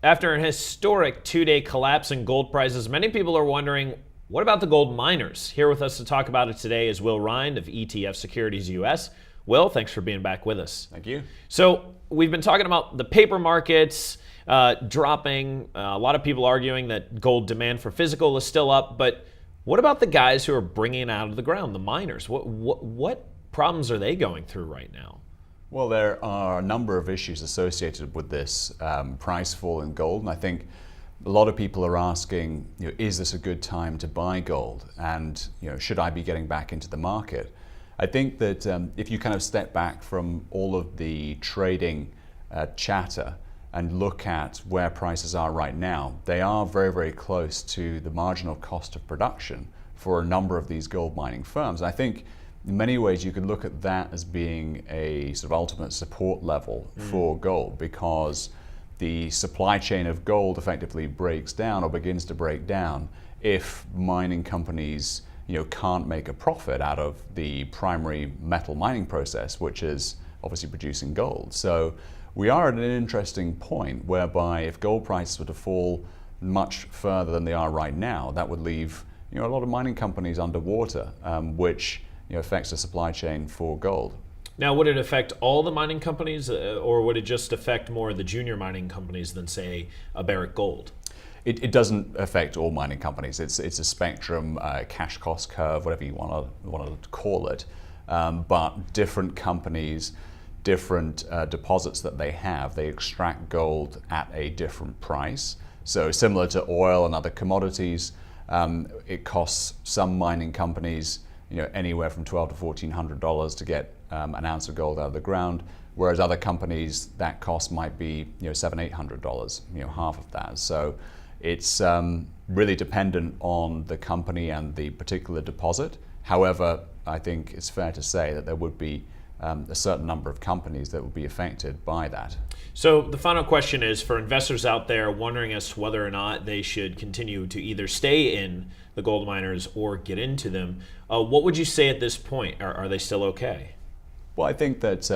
After an historic two-day collapse in gold prices, many people are wondering, what about the gold miners? Here with us to talk about it today is Will Rhind of ETF Securities U.S. Will, thanks for being back with us. Thank you. So we've been talking about the paper markets dropping. A lot of people arguing that gold demand for physical is still up, but what about the guys who are bringing it out of the ground, the miners? What problems are they going through right now? Well, there are a number of issues associated with this price fall in gold, and I think a lot of people are asking, is this a good time to buy gold, and should I be getting back into the market? I think that if you kind of step back from all of the trading chatter and look at where prices are right now, they are very, very close to the marginal cost of production for a number of these gold mining firms. I think in many ways, you could look at that as being a sort of ultimate support level for gold, because the supply chain of gold effectively breaks down or begins to break down if mining companies can't make a profit out of the primary metal mining process, which is obviously producing gold. So we are at an interesting point whereby if gold prices were to fall much further than they are right now, that would leave a lot of mining companies underwater, which affects the supply chain for gold. Now, would it affect all the mining companies, or would it just affect more of the junior mining companies than, say, a Barrick Gold? It doesn't affect all mining companies. It's a spectrum, cash cost curve, whatever you want to call it. But different companies, different deposits that they have, they extract gold at a different price. So similar to oil and other commodities, it costs some mining companies anywhere from $1,200 to $1,400 to get an ounce of gold out of the ground, whereas other companies that cost might be $700, $800, half of that. So it's really dependent on the company and the particular deposit. However, I think it's fair to say that there would be a certain number of companies that would be affected by that. So the final question is for investors out there wondering as to whether or not they should continue to either stay in the gold miners or get into them. What would you say at this point? Are they still okay? Well, I think that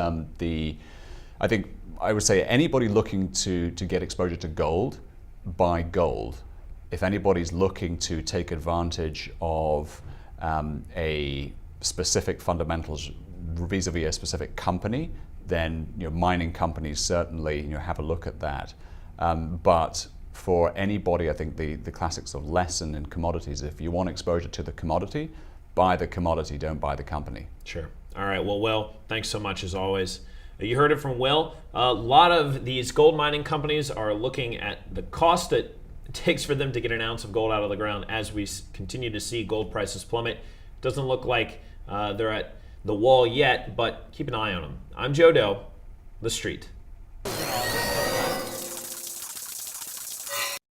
I would say anybody looking to get exposure to gold, buy gold. If anybody's looking to take advantage of a specific fundamentals vis-a-vis a specific company, then mining companies certainly have a look at that. But for anybody, I think the classic sort of lesson in commodities, if you want exposure to the commodity, buy the commodity, don't buy the company. Sure. All right. Well, Will, thanks so much as always. You heard it from Will. A lot of these gold mining companies are looking at the cost that it takes for them to get an ounce of gold out of the ground as we continue to see gold prices plummet. Doesn't look like they're at the wall yet, but keep an eye on them. I'm Joe Deaux, The Street.